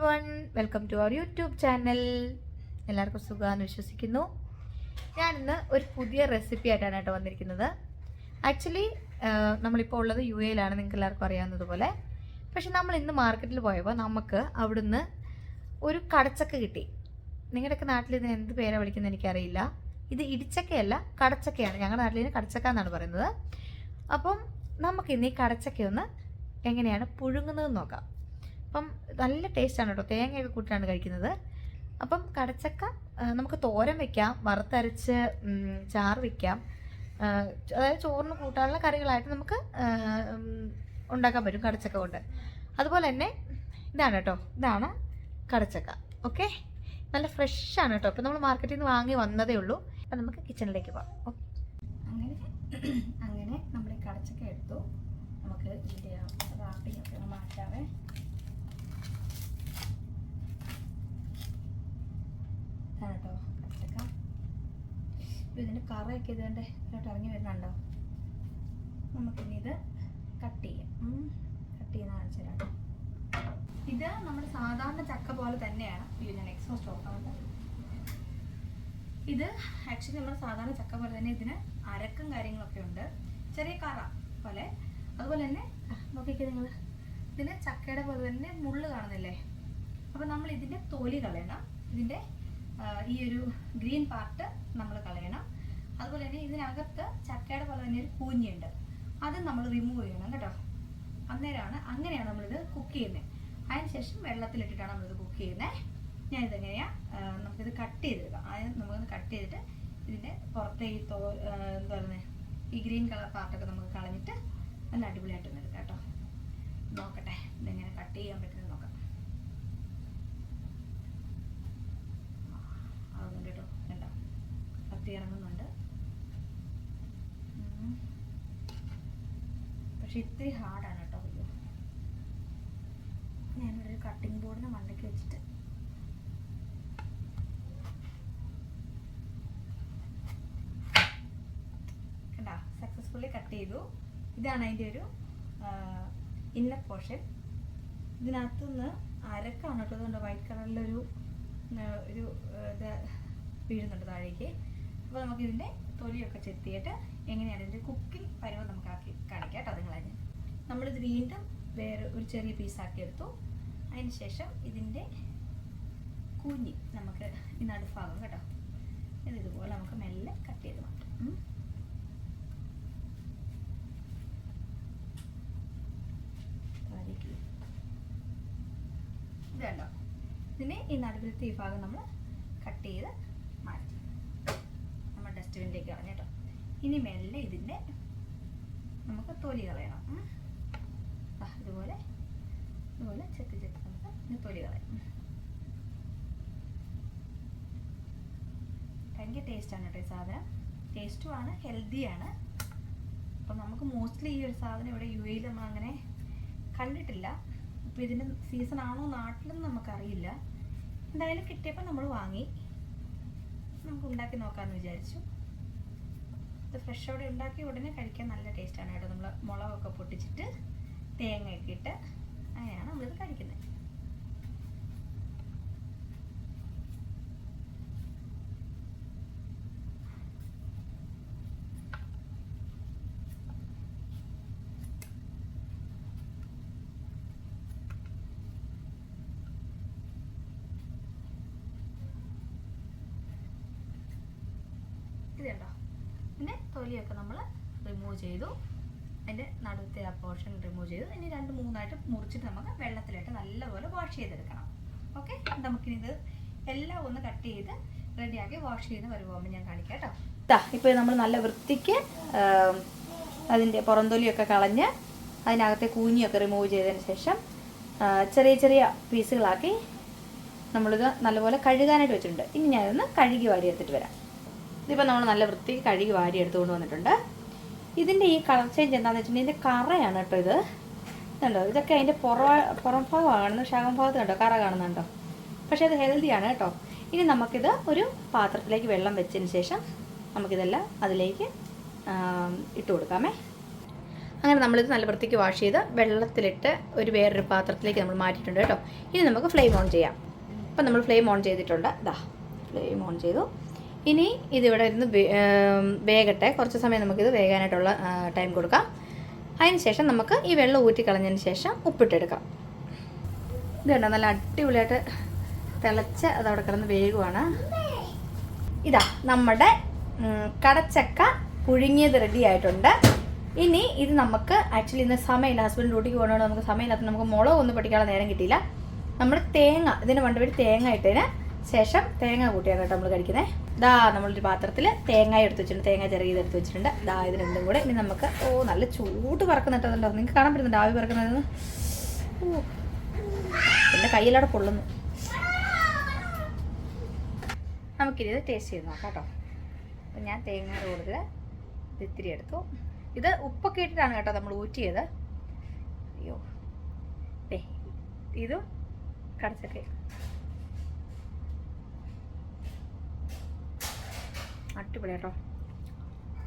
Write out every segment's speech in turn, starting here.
everyone, welcome to our YouTube channel. എല്ലാവർക്കും സുഖമാണെന്ന് വിശ്വസിക്കുന്നു. ഞാൻ ഇന്ന് ഒരു പുതിയ റെസിപ്പി ആയിട്ടാണ് കേട്ടോ വന്നിരിക്കുന്നത്. ആക്ച്വലി നമ്മളിപ്പോൾ ഉള്ളത് UAE-ലാണ്, നിങ്ങൾക്ക് എല്ലാവർക്കും അറിയാവുന്നതുപോലെ. പക്ഷെ നമ്മൾ ഇന്ന് മാർക്കറ്റിൽ പോയപ്പോൾ നമുക്ക് അവിടുന്ന് ഒരു കടച്ചക്ക കിട്ടി. നിങ്ങളുടെയൊക്കെ നാട്ടിൽ ഇതിന് എന്ത് പേരാണ് വിളിക്കുന്നത് എനിക്കറിയില്ല. ഇത് ഇടിച്ചക്കയല്ല, കടച്ചക്കയാണ്. ഞങ്ങളുടെ നാട്ടിൽ ഇതിന് കടച്ചക്ക എന്നാണ് പറയുന്നത്. അപ്പം നമുക്കിന്ന് ഈ കടച്ചക്കയൊന്ന് എങ്ങനെയാണ് പുഴുങ്ങുന്നതെന്ന് നോക്കാം. അപ്പം നല്ല ടേസ്റ്റാണ് കേട്ടോ, തേങ്ങയൊക്കെ കൂട്ടിയാണ് കഴിക്കുന്നത്. അപ്പം കടച്ചക്ക നമുക്ക് തോരൻ വയ്ക്കാം, വറുത്തരച്ച് ചാറ് വയ്ക്കാം, അതായത് ചോറിന് കൂട്ടാനുള്ള കറികളായിട്ട് നമുക്ക് ഉണ്ടാക്കാൻ പറ്റും കടച്ചക്ക കൊണ്ട്. അതുപോലെ തന്നെ ഇതാണ് കേട്ടോ, ഇതാണ് കടച്ചക്ക. ഓക്കെ, നല്ല ഫ്രഷാണ് കേട്ടോ. ഇപ്പം നമ്മൾ മാർക്കറ്റിൽ നിന്ന് വാങ്ങി വന്നതേ ഉള്ളൂ. അപ്പം നമുക്ക് കിച്ചണിലേക്ക് പോകാം. അങ്ങനെ നമ്മൾ ഈ കടച്ചക്ക എടുത്തു. നമുക്ക് ഇതിൻ്റെ റാപ്പിംഗ് ഒക്കെ ഒന്ന് മാറ്റാവേ. ഇതാണ് കേട്ടോ കടച്ചക്ക. ഇപ്പോൾ ഇതിൻ്റെ കറയൊക്കെ ഇതിൻ്റെ ഇതിലോട്ട് ഇറങ്ങി വരുന്നുണ്ടോ? നമുക്കിനി ഇത് കട്ട് ചെയ്യാം. കട്ട് ചെയ്യുന്ന കാണിച്ചു തരാം. ഇത് നമ്മുടെ സാധാരണ ചക്ക പോലെ തന്നെയാണ്. ഞാൻ എക്സോസ്റ്റ് ഓഫ് ആവുന്നത്. ഇത് ആക്ച്വലി നമ്മുടെ സാധാരണ ചക്ക പോലെ തന്നെ ഇതിന് അരക്കും കാര്യങ്ങളൊക്കെ ഉണ്ട്, ചെറിയ കറ പോലെ. അതുപോലെ തന്നെ നോക്കിക്കേ നിങ്ങൾ, ഇതിന് ചക്കയുടെ പോലെ തന്നെ മുള്ള് കാണുന്നില്ലേ? അപ്പോൾ നമ്മൾ ഇതിൻ്റെ തൊലി കളയണം. ഇതിൻ്റെ ഈ ഒരു ഗ്രീൻ പാർട്ട് നമ്മൾ കളയണം. അതുപോലെ തന്നെ ഇതിനകത്ത് ചക്കയുടെ പോലെ തന്നെ ഒരു കൂഞ്ഞിയുണ്ട്, അത് നമ്മൾ റിമൂവ് ചെയ്യണം കേട്ടോ. അങ്ങനെയാണ് നമ്മളിത് കുക്ക് ചെയ്യുന്നത്. അതിനുശേഷം വെള്ളത്തിലിട്ടിട്ടാണ് നമ്മളിത് കുക്ക് ചെയ്യുന്നത്. ഞാനിതെങ്ങനെയാണ് നമുക്കിത് കട്ട് ചെയ്തെടുക്കാം. ആദ്യം നമുക്കൊന്ന് കട്ട് ചെയ്തിട്ട് ഇതിൻ്റെ പുറത്തെ ഈ എന്താ പറയുന്നത്, ഈ ഗ്രീൻ കളർ പാർട്ടൊക്കെ നമുക്ക് കളഞ്ഞിട്ട് നല്ല അടിപൊളിയായിട്ടൊന്ന് എടുക്കാം കേട്ടോ. നോക്കട്ടെ ഇതെങ്ങനെ കട്ട് ചെയ്യാൻ പറ്റുന്നത് നോക്കാം. ആവുന്നുണ്ട് കേട്ടോ, കണ്ടോ കത്തി ഇറങ്ങുന്നുണ്ട്. പക്ഷെ ഇത്തിരി ഹാർഡാണ് കേട്ടോ. ഞാനിവിടെ ഒരു കട്ടിംഗ് ബോർഡിന് മണ്ടയ്ക്ക് വെച്ചിട്ട് കണ്ടോ സക്സസ്ഫുള്ളി കട്ട് ചെയ്തു. ഇതാണ് അതിൻ്റെ ഒരു ഇന്നർ പോർഷൻ. ഇതിനകത്തുനിന്ന് അരക്കാണ് കേട്ടോ. അതുകൊണ്ട് വൈറ്റ് കളറിലൊരു ഇത് വീഴുന്നുണ്ട് താഴേക്ക്. അപ്പോൾ നമുക്കിതിൻ്റെ തൊലിയൊക്കെ ചെത്തിയിട്ട് എങ്ങനെയാണ് ഇതിൻ്റെ കുക്കിംഗ് പരുവം നമുക്ക് കാണിക്കാം കേട്ടോ. നിങ്ങളതിന് നമ്മളിത് വീണ്ടും വേറെ ഒരു ചെറിയ പീസാക്കി എടുത്തു. അതിന് ശേഷം ഇതിൻ്റെ കുഞ്ഞി നമുക്ക് ഈ നടുഭാഗം കേട്ടോ, ഇതുപോലെ നമുക്ക് മെല്ലെ കട്ട് ചെയ്ത് മാറ്റാം. ഇത് കണ്ടോ, ഇതിനെ ഈ നടുവിലത്തെ ഈ ഭാഗം നമ്മൾ കട്ട് ചെയ്ത് മാറ്റി നമ്മൾ ഡസ്റ്റ്ബിനിലേക്ക് കളഞ്ഞു കേട്ടോ. ഇനി മെല്ലെ ഇതിൻ്റെ നമുക്ക് തൊലി കളയണം. ഇതുപോലെ ചെത്തി നമുക്ക് തൊലി കളയാം. ഭയങ്കര ടേസ്റ്റാണ് കേട്ടോ ഈ സാധനം. ടേസ്റ്റുമാണ്, ഹെൽത്തിയാണ്. അപ്പം നമുക്ക് മോസ്റ്റ്ലി ഈ ഒരു സാധനം ഇവിടെ UAE-ൽ നമ്മൾ അങ്ങനെ കണ്ടിട്ടില്ല. അപ്പോൾ ഇതിൻ്റെ സീസൺ ആണോ നാട്ടിലെന്ന് നമുക്കറിയില്ല. എന്തായാലും കിട്ടിയപ്പോൾ നമ്മൾ വാങ്ങി, നമുക്ക് ഉണ്ടാക്കി നോക്കാമെന്ന് വിചാരിച്ചു. ഇത് ഫ്രഷോടെ ഉണ്ടാക്കി ഉടനെ കഴിക്കാൻ നല്ല ടേസ്റ്റാണ് കേട്ടോ. നമ്മൾ മുളകൊക്കെ പൊട്ടിച്ചിട്ട് തേങ്ങയൊക്കെ ഇട്ട് അങ്ങനെയാണ് നമ്മളിത് കഴിക്കുന്നത്. ഇത് കണ്ടോ, പിന്നെ തൊലിയൊക്കെ നമ്മൾ റിമൂവ് ചെയ്തു. അതിൻ്റെ നടുത്തെ ആ പോർഷൻ റിമൂവ് ചെയ്തു. ഇനി 2-3 മുറിച്ചിട്ട് നമുക്ക് വെള്ളത്തിലിട്ട് നല്ലപോലെ വാഷ് ചെയ്തെടുക്കണം. ഓക്കെ, നമുക്കിനി ഇത് എല്ലാം ഒന്ന് കട്ട് ചെയ്ത് റെഡിയാക്കി വാഷ് ചെയ്ത് വരുമ്പോൾ ഞാൻ കാണിക്കാം കേട്ടോ. ഇപ്പോൾ നമ്മൾ നല്ല വൃത്തിക്ക് അതിൻ്റെ പുറംതൊലിയൊക്കെ കളഞ്ഞ് അതിനകത്തെ കൂഞ്ഞിയൊക്കെ റിമൂവ് ചെയ്തതിന് ശേഷം ചെറിയ ചെറിയ പീസുകളാക്കി നമ്മളിത് നല്ലപോലെ കഴുകാനായിട്ട് വെച്ചിട്ടുണ്ട്. ഇനി ഞാനിതൊന്ന് കഴുകി വാരിയെടുത്തിട്ട് വരാം. ഇതിപ്പോൾ നമ്മൾ നല്ല വൃത്തിക്ക് കഴുകി വാരി എടുത്തുകൊണ്ട് വന്നിട്ടുണ്ട്. ഇതിൻ്റെ ഈ കളർ ചേഞ്ച് എന്താണെന്ന് വെച്ചിട്ടുണ്ടെങ്കിൽ ഇതിൻ്റെ കറയാണ് കേട്ടോ. ഇത് കണ്ടോ, ഇതൊക്കെ അതിൻ്റെ പുറം ഭാഗമാണ് കാണുന്നത്. ശകം ഭാഗത്ത് കണ്ടോ കറ കാണുന്നുണ്ടോ? പക്ഷേ അത് ഹെൽത്തിയാണ് കേട്ടോ. ഇനി നമുക്കിത് ഒരു പാത്രത്തിലേക്ക് വെള്ളം വെച്ചതിന് ശേഷം നമുക്കിതെല്ലാം അതിലേക്ക് ഇട്ട് കൊടുക്കാമേ. അങ്ങനെ നമ്മളിത് നല്ല വൃത്തിക്ക് വാഷ് ചെയ്ത് വെള്ളത്തിലിട്ട് വേറൊരു പാത്രത്തിലേക്ക് നമ്മൾ മാറ്റിയിട്ടുണ്ട് കേട്ടോ. ഇനി നമുക്ക് ഫ്ലെയിം ഓൺ ചെയ്യാം. അപ്പം നമ്മൾ ഫ്ലെയിം ഓൺ ചെയ്തിട്ടുണ്ട്. ഫ്ലെയിം ഓൺ ചെയ്തു. ഇനി ഇതിവിടെ ഇരുന്ന് വേകട്ടെ. കുറച്ച് സമയം നമുക്കിത് വേകാനായിട്ടുള്ള ടൈം കൊടുക്കാം. അതിന് ശേഷം നമുക്ക് ഈ വെള്ളം ഊറ്റിക്കളഞ്ഞതിന് ശേഷം ഉപ്പിട്ടെടുക്കാം. ഇത് കണ്ടോ, നല്ല അടിപൊളിയായിട്ട് തിളച്ച് അതവിടെ കിടന്ന് വേകുവാണ്. നമ്മുടെ കടച്ചക്ക പുഴുങ്ങിയത് റെഡി ആയിട്ടുണ്ട്. ഇനി ഇത് നമുക്ക് ആക്ച്വലി ഇന്ന് സമയമില്ല, ഹസ്ബൻഡ് ഡ്യൂട്ടിക്ക് പോകണോണ്ട് നമുക്ക് സമയമില്ലാത്ത നമുക്ക് മുളക് ഒന്നും പഠിക്കാനുള്ള നേരം കിട്ടിയില്ല. നമ്മൾ തേങ്ങ ഇതിന് വേണ്ടി തേങ്ങ ഇട്ടതിന് ശേഷം തേങ്ങ കൂട്ടിയാണ് കേട്ടോ നമ്മൾ കഴിക്കുന്നത്. നമ്മളൊരു പാത്രത്തിൽ തേങ്ങ എടുത്ത് വെച്ചിട്ടുണ്ട്, തേങ്ങ ചെറിയത് എടുത്ത് വെച്ചിട്ടുണ്ട്. ഇത് രണ്ടും കൂടെ ഇനി നമുക്ക് നല്ല ചൂട് പറക്കുന്നുണ്ടോ, നിങ്ങൾക്ക് കാണാൻ പറ്റുന്നുണ്ട് ആവി പറക്കുന്നത്. എൻ്റെ കയ്യിലവിടെ പൊള്ളുന്നു. നമുക്കിത് ടേസ്റ്റ് ചെയ്ത് നോക്കാം കേട്ടോ. അപ്പം ഞാൻ തേങ്ങയുടെ കൂടുതൽ ഇത്തിരി എടുത്തു. ഇത് ഉപ്പൊക്കെ ഇട്ടിട്ടാണ് കേട്ടോ നമ്മൾ ഊറ്റിയത്. അയ്യോ, ഇതും കടച്ചക്ക അടിപൊളി കേട്ടോ.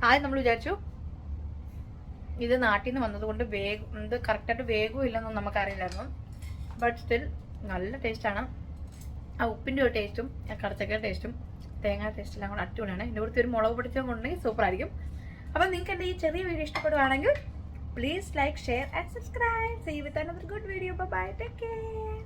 ആദ്യം നമ്മൾ വിചാരിച്ചു ഇത് നാട്ടിൽ നിന്ന് വന്നതുകൊണ്ട് ഇത് കറക്റ്റായിട്ട് വേഗവും ഇല്ലെന്നൊന്നും നമുക്കറിയില്ലായിരുന്നു. ബട്ട് സ്റ്റിൽ നല്ല ടേസ്റ്റാണ്. ആ ഉപ്പിൻ്റെ ഒരു ടേസ്റ്റും കടച്ചക്കയുടെ ടേസ്റ്റും തേങ്ങ ടേസ്റ്റ് എല്ലാം കൂടെ അടിപൊളിയാണ്. ഇതിൻ്റെ കൂടുതൽ ഒരു മുളക് പിടിച്ചതും കൊണ്ടെങ്കിൽ സൂപ്പറായിരിക്കും. അപ്പം നിങ്ങൾക്ക് എൻ്റെ ഈ ചെറിയ വീഡിയോ ഇഷ്ടപ്പെടുവാണെങ്കിൽ please like, share and subscribe. See you with another good video. Bye bye. Take care.